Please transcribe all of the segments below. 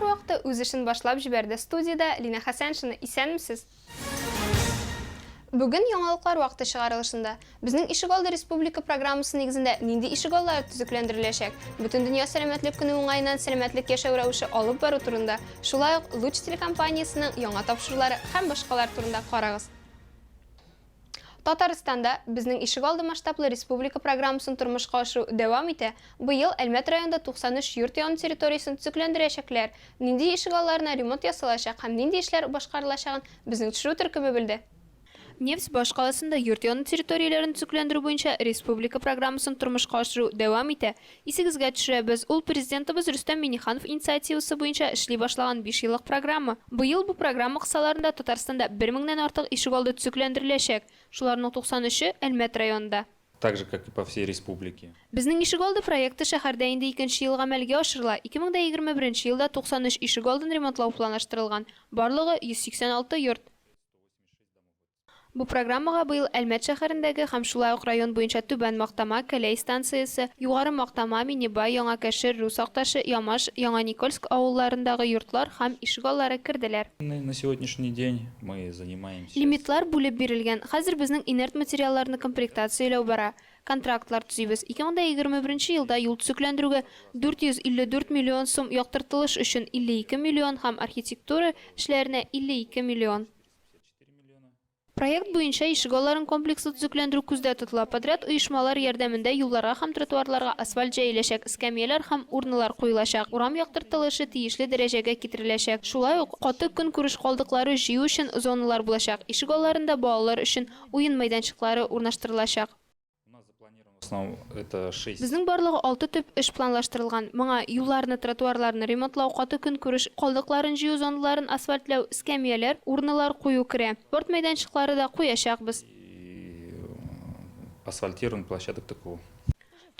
Яңалыклар вакыты үз эшен башлап җибәрде. Студияда Лина Хәсәншина, исәнмесез? Бүген яңалыклар вакыты чыгарылышында безнең Ишегалды республика программасы нигезендә нинди ишегаллар төзекләндереләчәк? Бөтен дөнья сәламәтлек көне уңаеннан сәламәтлек яшәү рәвеше алып бару турында, шулай ук Луч телекомпаниясының яңа тапшырулары һәм башкалар турында карагыз. Татарстанда безнең Ишегалды масштаблы республика программасын тормышка ашыру дәвам итә. Быел Әлмәт районында 93 йорт яны территориясын төзекләндерәчәкләр. Нинди ишегалларына ремонт ясалачак һәм нинди эшләр башкарылачагын безнең төшерү төркеме белде. Нефть баш каласында йорт яны территорияләрен төзекләндерү буенча республика программасын тормышка ашыру дәвам итә. Исегезгә төшерәбез, ул президентыбыз Рөстәм Миңнеханов инициативасы буенча эшли башлаган 5 еллык программа. Быел бу программа кысаларында Татарстанда 1000-нән артык ишегалды төзекләндереләчәк. Шуларның 93-ы Әлмәт районында. Так же, как и по всей республике. Безнең Ишегалды проекты шәһәрдә инде 2нче ел гамәлгә ашырыла. 2021 елда 93 Ишегалдын ремонтлау планлаштырылган. Барлыгы 186 йорт. Бу программага быел Әлмәт шәһәрендәге һәм шулай ук район буенча Түбән Мактама, Кәләй станциясе, Югары Мактама, Минебай, Яңа Кәшер, Русакташы, Ямаш, Яңа Никольск авылларындагы йортлар һәм ишегаллары керделәр. На сегодняшний день мы занимаемся... Лимитлар бүлеп бирелгән. Хәзер безнең инерт материалларны комплектацияләү бара. Контрактлар төзибез. 2021 елда юл төзекләндерүгә 454 миллион сум, яктыртылыш өчен 52 миллион һәм архитектура эшләренә 52 миллион. Проект буенча ишегалларын комплекслы төзекләндерү күздә тотыла. Подряд оешмалар ярдәмендә юлларга һәм тротуарларга асфальт җәеләчәк, эскәмияләр һәм урыннар куелачак. Урам яктыртылышы тиешле дәрәҗәгә китереләчәк. Шулай ук каты көн күреш калдыклары җыю өчен зоналар булачак. Ишегалларында балалар өчен уен мәйданчыклары урнаштырылачак. Безнең барлыгы 6 төп эш планлаштырылган. Моңа юлларны, тротуарларны ремонтлау, каты көн күреш калдыкларын җыю зоналарын асфальтлау, эскәмияләр, урыннар кую керә. Спорт мәйданчыклары да куячакбыз. Асфальтирован площадок такого.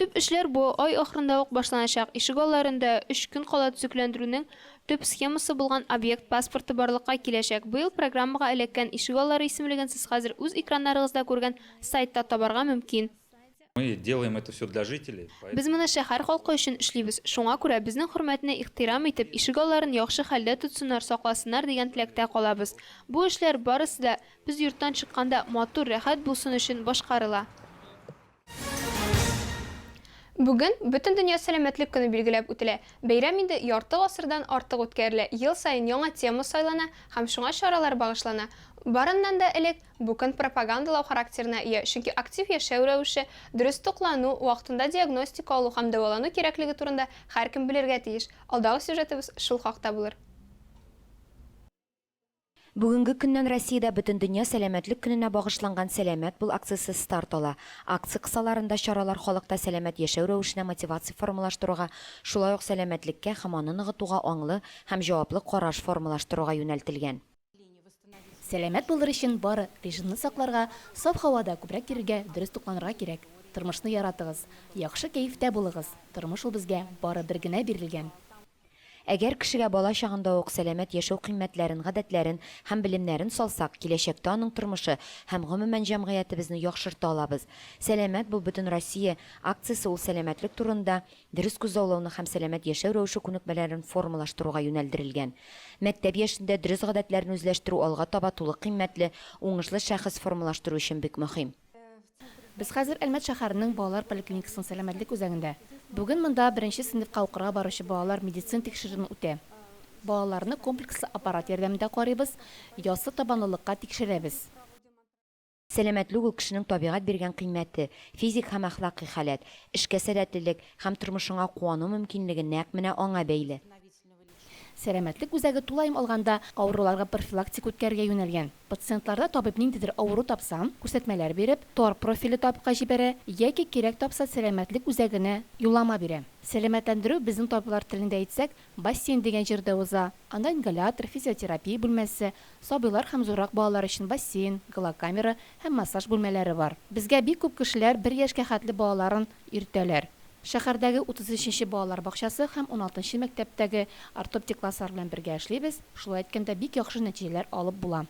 Төп эшләр бу ай ахырында ук башланачак. Ишегалларында 3 көн кала төзекләндерүнең төп схемасы булган объект паспорты барлыкка киләчәк. Быел программага эләккән ишегаллары исемлеген сез хәзер үз экраннарыгызда күргән сайтта табарга мөмкин. Мы делаем это все для жителей. Без моны шәһәр халкы өчен эшлибез. Шуңа күрә безнең хөрмәтне ихтирам итеп, ишегалларын яхшы хәлдә тотсыннар, сакласыннар дигән теләктә калабыз. Бу эшләр барысы да без йорттан чыкканда матур, рәхәт булсын өчен башкарыла. Бүген бөтен дөнья сәламәтлек көне билгеләп үтелә. Бәйрәм инде ярты гасырдан артык үткәрелә. Ел сайын яңа тема сайлана һәм шуңа чаралар багышлана. Барыннан да элек бу көн пропагандалау характерына ия, чөнки актив яшәү рәвеше, дөрес туклану, вакытында диагностика алу һәм дәвалану кирәклеге турында һәркем белергә тиеш. Алдагы сюжетыбыз шул хакта булыр. Бүгенге көннән Россиядә бөтен дөнья сәламәтлек көненә багышланган сәламәт бул акциясе старт ала. Акция кысаларында чаралар халыкта сәламәт яшәү рәвешенә мотивация формалаштыруга, шулай ук сәламәтлеккә һәм аны ныгытуга аңлы һәм җаваплы караш формалаштыруга юнәлтелгән. Сәламәт булыр өчен бары режимны сакларга, саф һавада күбрәк йөрергә, дөрес тукланырга кирәк. Тормышны яратыгыз, яхшы кәефтә булыгыз. Тормыш ул безгә бары бер генә бирелгән. Әгәр кешегә бала чагында ук сәламәт яшәү кыйммәтләрен, гадәтләрен һәм белемнәрен салсак, киләчәктә аның тормышы һәм гомумән җәмгыятебезне яхшырта алабыз. Сәламәт бу бөтен Россия акциясе ул сәламәтлек турында дөрес күзаллауны һәм сәламәт яшәү рәвеше күнекмәләрен формалаштыруга юнәлдерелгән. Мәктәп яшендә дөрес гадәтләрне үзләштерү алга таба тулы кыйммәтле, уңышлы шәхес формалаштыру өчен бик мөһим. Без хәзер Әлмәт шәһәренең балалар поликлиникасының сәламәтлек үзәгендә. Бүген монда 1нче сыйныфка укырга баручы балалар медицин тикшерүен үтә. Балаларны комплекслы аппарат ярдәмендә карыйбыз, ясы табанлылыкка тикшерәбез. Сәламәтлек ул кешенең табигать биргән кыйммәте, физик һәм әхлакый халәт, эшкә сәләтлелек һәм тормышыңа куану мөмкинлеге нәкъ менә аңа бәйле. Сәламәтлек үзәге тулайым алганда авыруларга профилактик үткәргә юнәлгән. Пациентларда табиб ниндидер авыру тапса, күрсәтмәләр биреп, тор профиле табибка җибәрә, яки кирәк тапса сәламәтлек үзәгенә юллама бирә. Сәламәтләндерү безнең табиблар телендә әйтсәк, бассейн дигән җирдә уза. Анда ингалятор, физиотерапия бүлмәсе, сабыйлар һәм зуррак балалар өчен бассейн, галокамера һәм массаж бүлмәләре бар. Безгә бик күп кешеләр 1 яшькә хәтле балаларын иртәләр. Шәһәрдәге 33-нче балалар бакчасы һәм 16-нчы мәктәптәге ортоптик класслар белән бергә эшлибез. Шулай әйткәндә бик яхшы нәтиҗәләр алып була.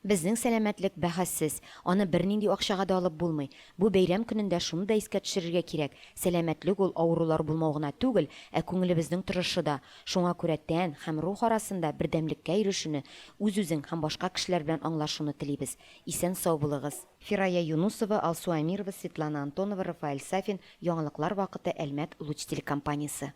Безнең сәламәтлек бәхәссез, аны бернинди акчага да алып булмый. Бу бәйрәм көнендә шуны да искә төшерергә кирәк. Сәламәтлек ул авырулар булмау гына түгел, ә күңелебезнең торышы да. Шуңа күрә тән һәм рух арасында бердәмлеккә ирешүне, үз-үзең һәм башка кешеләр белән аңлашуны телибез. Исән сау булыгыз. Фирая Юнусова, Алсу Амирова, Светлана Антонова, Рафаэль Сафин, Яңалыклар вакыты, Әлмәт Луч телекомпаниясе.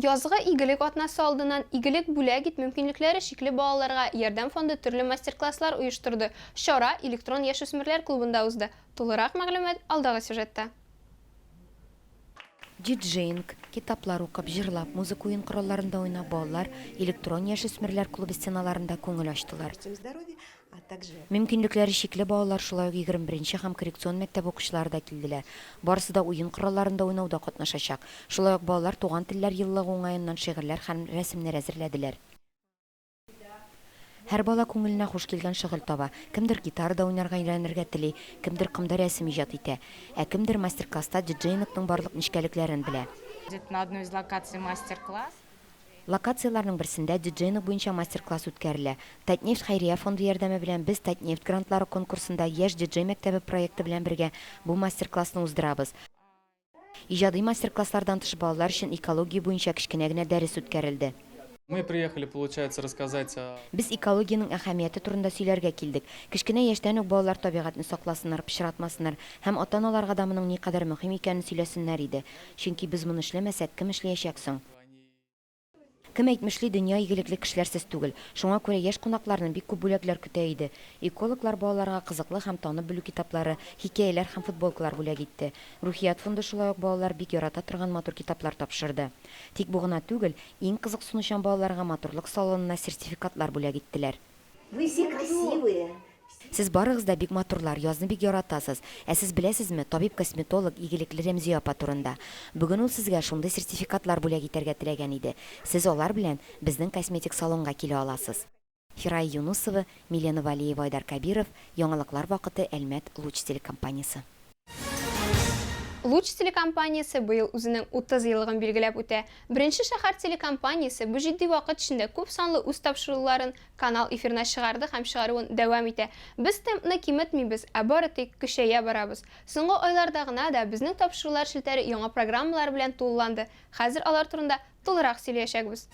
Язгы игелек атнасы алдыннан игелек бүләк ит мөмкинлекләре шикле балаларга ярдәм фонды төрле мастер-класслар оештырды. Шара электрон яшүсмерләр клубында узды. Тулырак мәгълүмат алдагы сюжетта. Диджейнг, китаплар укып, җырлап, музыка уен коралларында уйнап балалар электрон яшүсмерләр клубы стеналарында күңел ачтылар. Мөмкинлекләре шикле балалар шулай ук 21 һәм коррекцион мәктәп укучылары да килделәр. Барысы да уен коралларында уйнауда катнашачак. Шулай ук балалар туган телләр еллыгы уңаеннан шигырьләр һәм рәсемнәр әзерләделәр. Һәр бала күңеленә хуш килгән шөгыль таба. Кемдер гитарада уйнарга өйрәнергә тели, кемдер кымда рәсем иҗат итә, ә кемдер мастер-класста диджейнингның барлык нечкәлекләрен белә. На одной из локаций мастер-класс. Локацияларның берсендә диджейнинг буенча мастер-класс үткәрелә. Татнефть хәйрия фонды ярдәме белән без Татнефть грантлары конкурсында яшь диджей мәктәбе проекты белән бергә бу мастер-классны уздырабыз. Иҗади мастер-класслардан тыш балалар өчен экология буенча кечкенә генә дәрес үткәрелде. Мы приехали, получается, рассказать о... Без экологияның әһәмияте турында сөйләргә килдек. Кечкенә яшьтән үк балалар табигатьне сакласыннар, пычратмасыннар һәм ата-аналарга да моның никадәр мөһим икәнен сөйләсеннәр иде. Чөнки без моны эшләмәсәк, кем эшләячәк соң? Кем әйтмешли, дөнья игелекле кешеләрсез түгел. Шуңа күрә яшь кунакларны бик күп бүләкләр көтә иде. Экологлар балаларга кызыклы һәм танып белү китаплары, хикәяләр һәм футболкалар бүләк итте. Рухият фонды шулай ук балалар бик ярата торган матур китаплар тапшырды. Тик бу гына түгел, иң кызык сунучан балаларга матурлык салонына сертификатлар бүләк иттеләр. Вы все красивые. Сез барыгыз да бик матурлар, язны бик яратасыз. Ә сез беләсезме, табиб-косметолог игелекле Рәмзия апа турында. Бүген ул сезгә шундый сертификатлар бүләк итәргә теләгән иде. Сез алар белән безнең косметик салонга килә аласыз. Фирая Юнусова, Милена Валиева, Айдар Кабиров, Яңалыклар вакыты, Әлмәт Луч телекомпаниясе. Луч телекомпаниясе быел үзенең 30 еллыгын билгеләп үтә. Беренче шәһәр телекомпаниясе бу җитди вакыт эчендә күп санлы үз тапшыруларын канал эфирына чыгарды һәм чыгаруын дәвам итә. Без темпны киметмибез, ә бары тик көчәя барабыз. Соңгы айларда гына да безнең тапшырулар шелтәре яңа программалар белән тулыланды. Хәзер алар турында тулырак сөйләячәкбез.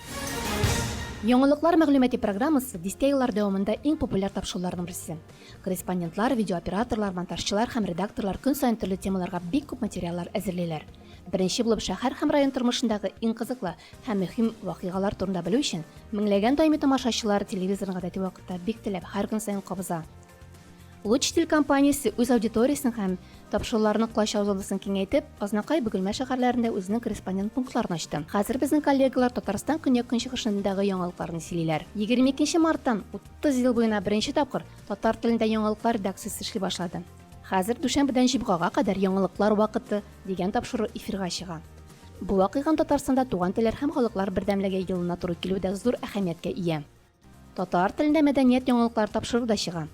Яңалыклар мәгълүмати программасы 10 еллар дәвамында иң популяр тапшыруларның берсе. Корреспондентлар, видеооператорлар, монтажчылар һәм редакторлар көн саен төрле темаларга бик күп материаллар әзерлиләр. Беренче булып шәһәр һәм район тормышындагы иң кызыклы һәм мөһим вакыйгалар турында белү өчен меңләгән даими тамашачылар телевизорга гадәти вакытта бик теләп һәр көн саен кабыза. Луч телекомпаниясе үз аудиториясын һәм тапшыруларның клач зонасын киңәйтеп, Азнакай, Бөгелмә шәһәрләрендә үзенең корреспондент пунктларын ачты. Хәзер безнең коллегалар Татарстан көньяк-көнчыгышындагы яңалыкларны сөйлиләр. 22 марттан 30 ел буена беренче тапкыр татар телендә яңалыклар редакциясе эшли башлады. Хәзер дүшәмбедән җомгага кадәр яңалыклар вакыты дигән тапшыру эфирга чыга. Бу вакыйган Татарстанда туган телләр һәм халыклар бердәмлеге елына туры килүдә зур әһәмияткә ия. Татар телендә мәдәният яңалыклар тапшыру да чыга.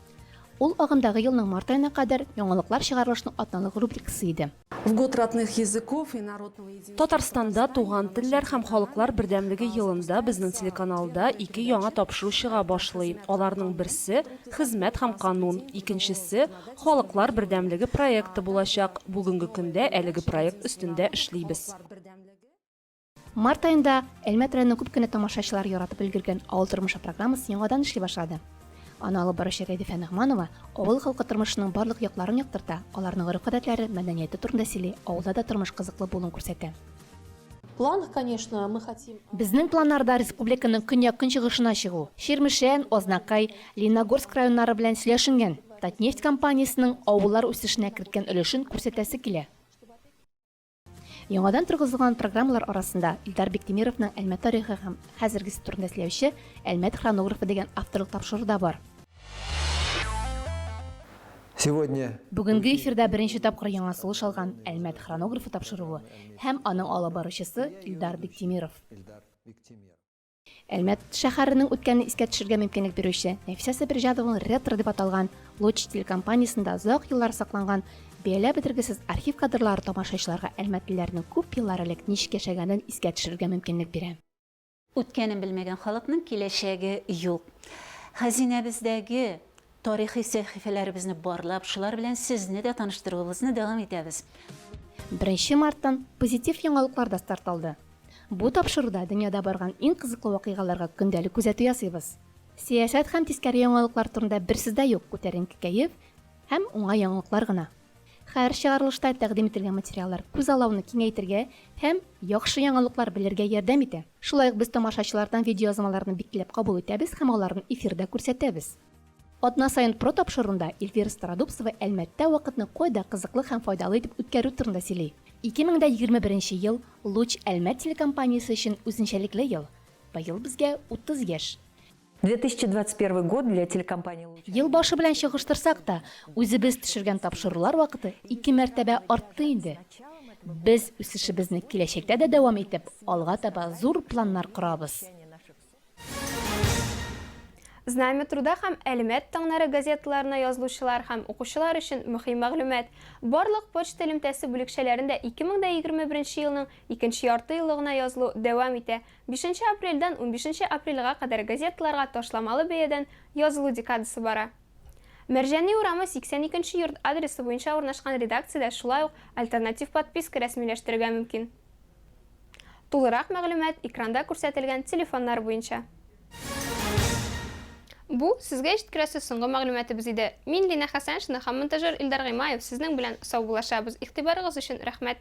Ул агымдагы елның март аена кадәр яңалыклар чыгарылышның атналык рубрикасы иде. В год родных языков и народного единства. Татарстанда туган телләр һәм халыклар бердәмлеге елында безнең телеканалда 2 яңа тапшыру чыга башлый. Аларның берсе хезмәт һәм канун, икенчесе халыклар бердәмлеге проекты булачак. Бүгенге көндә әлеге проект үстендә эшлибез. Март аенда Әлмәт районының күп кенә тамашачылар яратып өлгергән авыл тормышы программасы яңадан эшли башлады. Аны алып баручы Рәдифә Нигъманова авыл халкы тормышының барлык якларын яктырта, аларның гореф-гадәтләре, мәдәнияте турында сөйли, авылда да тормыш кызыклы булуын күрсәтә. В планах, конечно, мы хотим... Безнең планнарда республиканың көньяк-көнчыгышына чыгу. Ширмешән, Азнакай, Лениногорск районнары белән сөйләшенгән. Татнефть компаниясының авыллар үсешенә керткән өлешен күрсәтәсе килә. Яңадан торгызылган программалар арасында Илдар Биктимировның Әлмәт тарихы һәм хәзергесе турында сөйләүче Әлмәт хронографы дигән авторлык тапшыру да бар. Сегодня Бүгенге эфирдә беренче тапкыр яңа сулыш алган Әлмәт хронографы тапшыруы һәм аның алып баручысы Илдар Биктимиров. Әлмәт шәһәренең үткәнне искә төшерергә мөмкинлек бирүче Нәфисә Сабирҗановның ретро дип аталган Луч телекомпаниясендә озак еллар сакланган бәялә бетергесез архив кадрлары тамашачыларга әлмәтлеләрнең күп еллар элек ничек яшәгәнен искә төшерергә мөмкинлек бирә. Үткәнен белмәгән халыкның киләчәге юк. Xəzinəmizdəki tarixi səhifələrimizni barlab, şular белән сезне дә таныштыруыбызны дәвам итәбез. 1 марттан позитив яңалыклар да старт алды. Бу тапшыруда дөньяда барган иң кызыклы вакыйгаларга көндәлек күзәтү ясыйбыз. Сиясәт һәм тискәре яңалыклар турында берсез дә юк, күтәренке кәеф һәм уңай яңалыклар гына. Һәр чыгарылышта тәкъдим ителгән материаллар күз аллауны киңәйтергә һәм яхшы яңалыклар белергә ярдәм итә. Шулай ук без тамашачылардан видеоязмаларны бикләп кабул итәбез һәм аларны эфирдә күрсәтәбез. Атна сайын про тапшырында Эльвира Стародубцева Әлмәттә вакытны кайда кызыклы һәм файдалы итеп үткәрү турында сөйли. 2021 ел Луч Әлмәт телекомпаниясе өчен үзенчәлекле ел. Быел безгә 30 яшь. 2021 год для телекомпании «Луч». Ел башы белән чыгыштырсак та, үзебез төшергән тапшырулар вакыты 2 мәртәбә артты инде. Без үсешебезне киләчәктә дә дәвам итеп, алга таба зур планнар корабыз. Знамя труда һәм Әлмәт таңнары газеталарына язылучылар һәм укучылар өчен мөһим мәгълүмат. Барлык почта элемтәсе бүлекчәләрендә 2021 елның 2нче ярты еллыгына язылу дәвам итә. 5 апрельдән 15 апрельгә кадәр газеталарга ташламалы бәядән язылу декадасы бара. Мәрҗани урамы 82нче йорт адресы буенча урнашкан редакциядә шулай ук альтернатив подписка рәсмиләштерергә мөмкин. Тулырак мәгълүмат экранда күрсәтелгән телефоннар буенча. Бу сезгә җиткерәсе соңгы мәгълүматыбыз иде. Мин Лина Хәсәншина һәм монтажер Илдар Гыймаев сезнең белән сау булашабыз. Игътибарыгыз өчен рәхмәт.